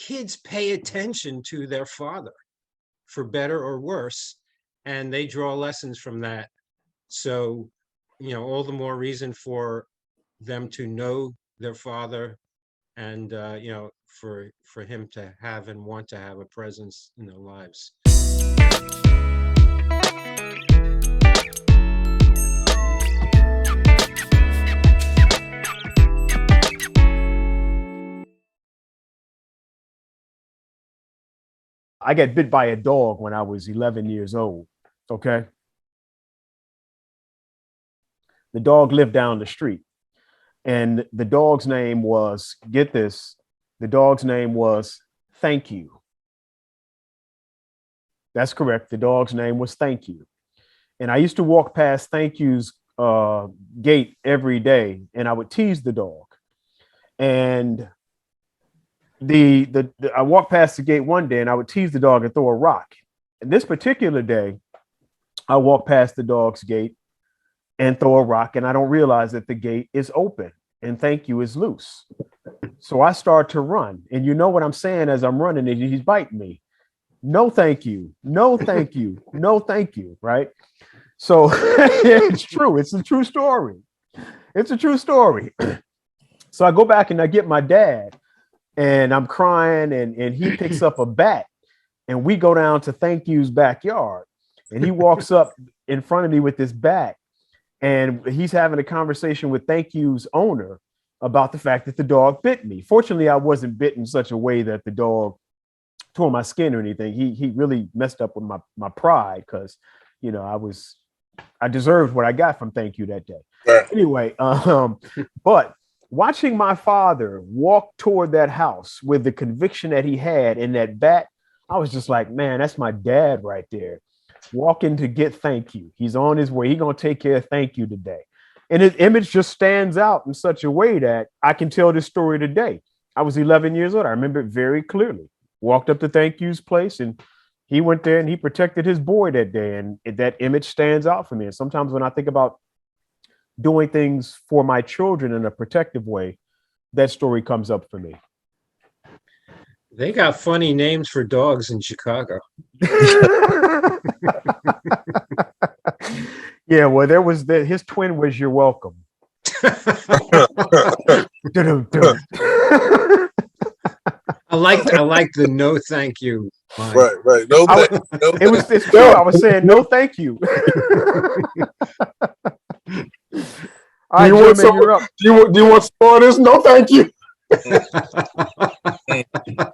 kids pay attention to their father, for better or worse, and they draw lessons from that. So, all the more reason for them to know their father, and for him to have and want to have a presence in their lives. I got bit by a dog when I was 11 years old. Okay. The dog lived down the street, and the dog's name was, get this, the dog's name was Thank You. That's correct. The dog's name was Thank You. And I used to walk past Thank You's gate every day, and I would tease the dog. And I walked past the gate one day and I would tease the dog and throw a rock. And this particular day, I walked past the dog's gate and throw a rock, and I don't realize that the gate is open and Thank You is loose. So I start to run, and you know what I'm saying as I'm running, and he's biting me. No, thank you. No, thank you. No, thank you. Right. So it's true. It's a true story. It's a true story. So I go back and I get my dad, and I'm crying, and he picks up a bat, and we go down to Thank You's backyard, and he walks up in front of me with this bat, and he's having a conversation with Thank You's owner about the fact that the dog bit me. Fortunately, I wasn't bit in such a way that the dog tore my skin or anything. He really messed up with my pride, because I deserved what I got from Thank You that day. Right. Anyway, but watching my father walk toward that house with the conviction that he had in that bat, I was just like, man, that's my dad right there, walking to get Thank You. He's on his way. He's going to take care of Thank You today. And his image just stands out in such a way that I can tell this story today. I was 11 years old. I remember it very clearly. Walked up to Thank You's place, and he went there and he protected his boy that day. And that image stands out for me. And sometimes when I think about doing things for my children in a protective way, that story comes up for me. They got funny names for dogs in Chicago. Yeah, well, his twin was You're Welcome. I like the no thank you line. Right. No, it's true. I was saying no thank you. All right, Jim, you're up. Do you want some more of this? No, thank you.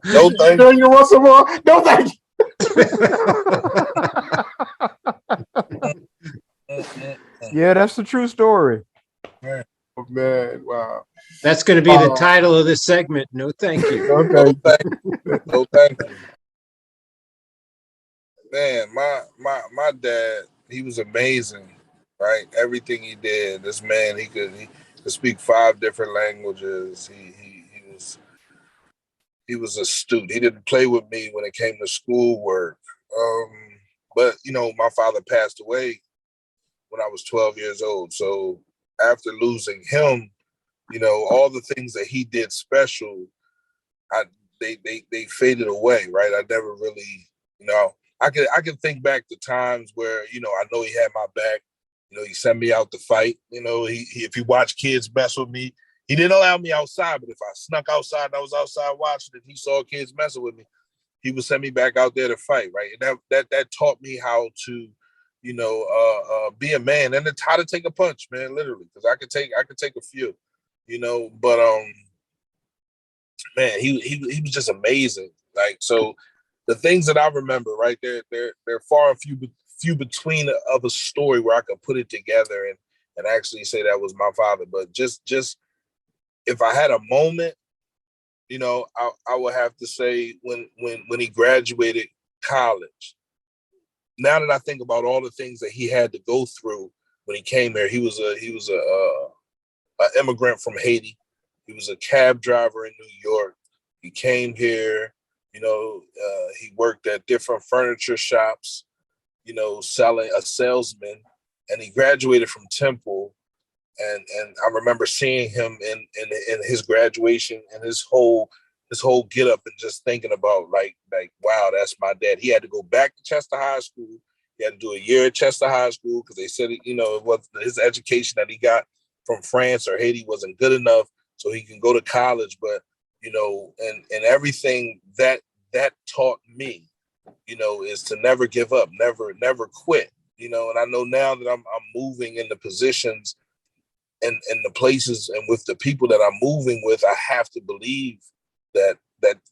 No, thank you. You want some more? No, thank you. Yeah, that's the true story. Oh, man, wow. That's going to be the title of this segment. No, thank you. No, thank you. Man, my dad, he was amazing, right? Everything he did. This man, he could speak 5 different languages. He was astute. He didn't play with me when it came to schoolwork. But my father passed away when I was 12 years old. So after losing him, all the things that he did special, they faded away, right? I never really, I can think back to times where, I know he had my back. He sent me out to fight. If he watched kids mess with me, he didn't allow me outside. But if I snuck outside and I was outside watching and he saw kids messing with me, he would send me back out there to fight, right? And that taught me how to, be a man, and it's how to take a punch, man, literally, because I could take a few, But man, he was just amazing. Like, so the things that I remember, right, they're far and few between of a story where I could put it together and actually say that was my father. But just if I had a moment, I would have to say when he graduated college. Now that I think about all the things that he had to go through when he came here, he was a immigrant from Haiti. He was a cab driver in New York. He came here, he worked at different furniture shops, selling, a salesman, and he graduated from Temple. And I remember seeing him in his graduation and his whole this whole get up and just thinking about like, wow, that's my dad. He had to go back to Chester High School. He had to do a year at Chester High School because they said, you know, it was his education that he got from France or Haiti wasn't good enough, so he can go to college. But, you know, and everything that taught me, you know, is to never give up, never quit, you know. And I know now that I'm moving into positions and the places and with the people that I'm moving with, I have to believe that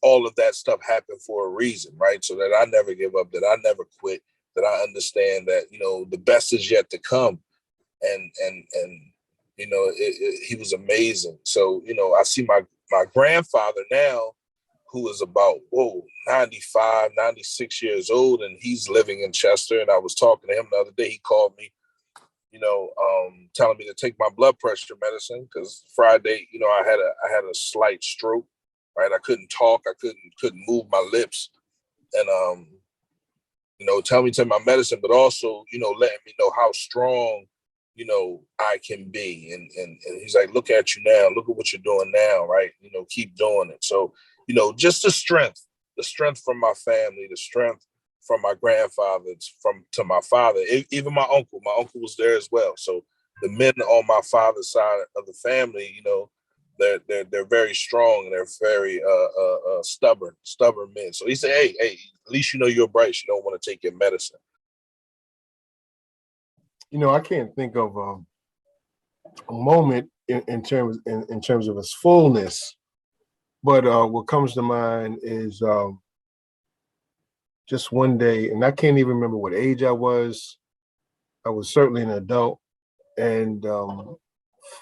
all of that stuff happened for a reason, right? So that I never give up, that I never quit, that I understand that, you know, the best is yet to come. And you know, he was amazing. So, you know, I see my grandfather now, who is about, 95, 96 years old, and he's living in Chester. And I was talking to him the other day. He called me, you know, telling me to take my blood pressure medicine because Friday, you know, I had a slight stroke, right? I couldn't talk. I couldn't move my lips. And, you know, tell me to take my medicine, but also, you know, letting me know how strong, you know, I can be. And he's like, look at you now. Look at what you're doing now, right? You know, keep doing it. So, you know, just the strength from my family, the strength from my grandfather, to my father, even my uncle. My uncle was there as well. So the men on my father's side of the family, you know, they're very strong and they're very stubborn men. So he said, hey, at least you know you're bright. You don't want to take your medicine. You know, I can't think of a moment in terms of its fullness, but what comes to mind is just one day, and I can't even remember what age I was. I was certainly an adult, and for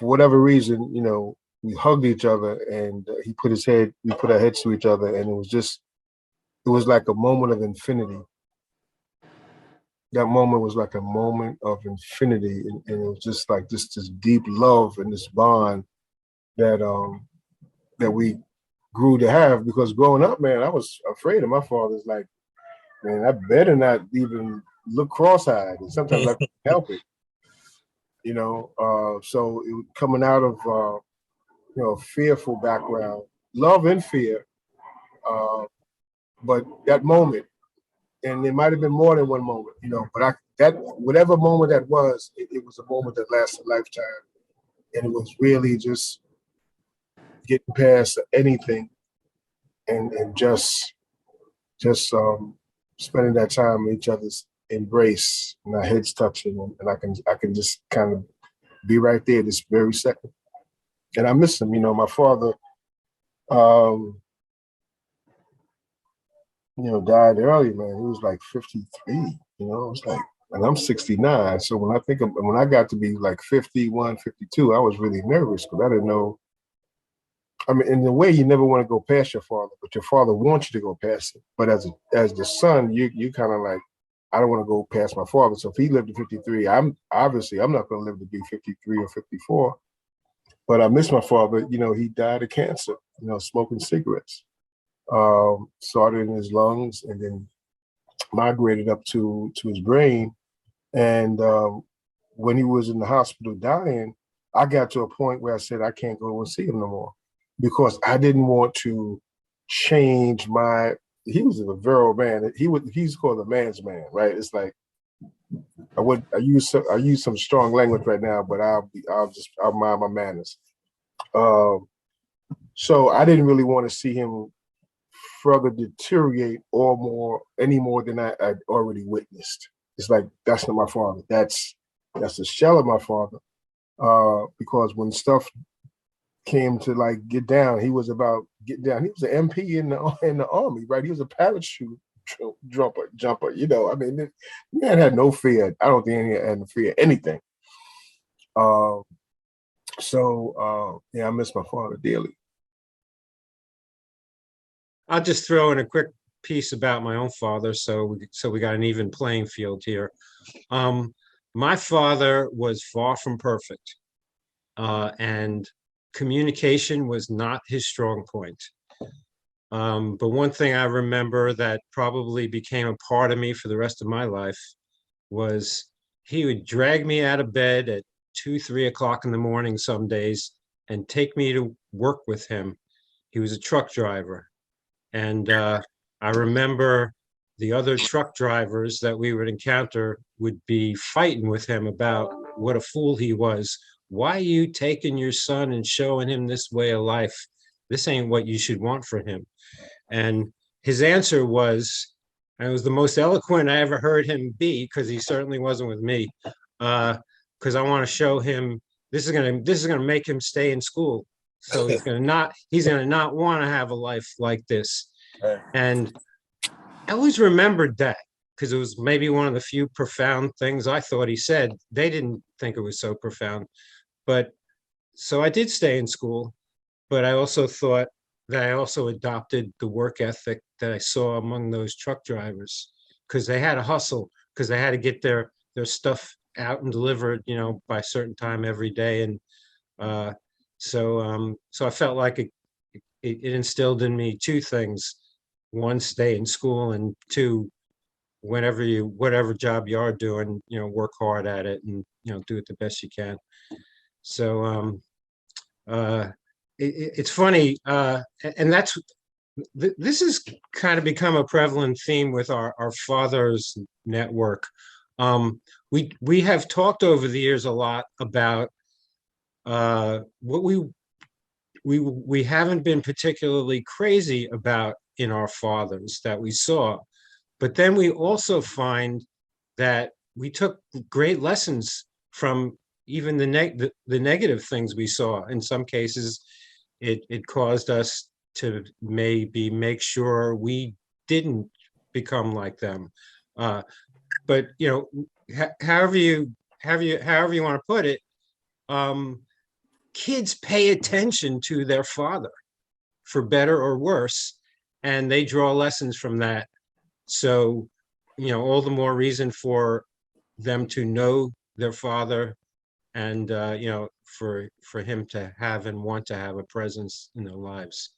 whatever reason, you know, we hugged each other, and we put our heads to each other, and it was like a moment of infinity. That moment was like a moment of infinity, and it was just like this deep love and this bond that we grew to have. Because growing up, man, I was afraid of my father's. Like, man, I better not even look cross-eyed, and sometimes I couldn't help it, you know. So coming out of you know, fearful background, love and fear, but that moment. And it might have been more than one moment, you know, but whatever moment that was, it was a moment that lasted a lifetime. And it was really just getting past anything and just spending that time in each other's embrace and our heads touching, and I can just kind of be right there this very second. And I miss him, you know. My father you know, died early, man. He was like 53, you know. It's like, and I'm 69. So when I got to be like 51, 52, I was really nervous because I didn't know. I mean, in a way, you never want to go past your father, but your father wants you to go past it. But as the son, you kind of like, I don't want to go past my father. So if he lived to 53, I'm not going to live to be 53 or 54. But I miss my father. You know, he died of cancer, you know, smoking cigarettes. Started in his lungs and then migrated up to his brain. And when he was in the hospital dying, I got to a point where I said, I can't go and see him no more because I didn't want to change he was a virile man. He's called a man's man, right? It's like, I use some strong language right now, but I'll mind my manners. So I didn't really want to see him further deteriorate any more than I'd already witnessed. It's like, that's not my father. That's a shell of my father. Because when stuff came to like get down, he was about get down. He was an MP in the army, right? He was a parachute jumper. You know, I mean, man had no fear. I don't think he had no fear anything. Yeah, I miss my father dearly. I'll just throw in a quick piece about my own father, so we got an even playing field here. My father was far from perfect, and communication was not his strong point. But one thing I remember that probably became a part of me for the rest of my life was he would drag me out of bed at 2, 3 o'clock in the morning some days and take me to work with him. He was a truck driver. And I remember the other truck drivers that we would encounter would be fighting with him about what a fool he was. Why are you taking your son and showing him this way of life? This ain't what you should want for him. And his answer was, and it was the most eloquent I ever heard him be, because he certainly wasn't with me, because I want to show him this is gonna make him stay in school. So he's gonna not want to have a life like this. And I always remembered that, because it was maybe one of the few profound things I thought he said. They didn't think it was so profound. But so I did stay in school, but I also thought that I also adopted the work ethic that I saw among those truck drivers, because they had to hustle, because they had to get their stuff out and delivered, by a certain time every day. And so I felt like it instilled in me two things: one, stay in school, and two, whatever job you are doing, work hard at it, and do it the best you can. So it's funny, and this has kind of become a prevalent theme with our Fathers Network. We have talked over the years a lot about what we haven't been particularly crazy about in our fathers that we saw, but then we also find that we took great lessons from even the negative things we saw. In some cases, it caused us to maybe make sure we didn't become like them. But however you want to put it, kids pay attention to their father, for better or worse, and they draw lessons from that. So, all the more reason for them to know their father, and for him to have and want to have a presence in their lives.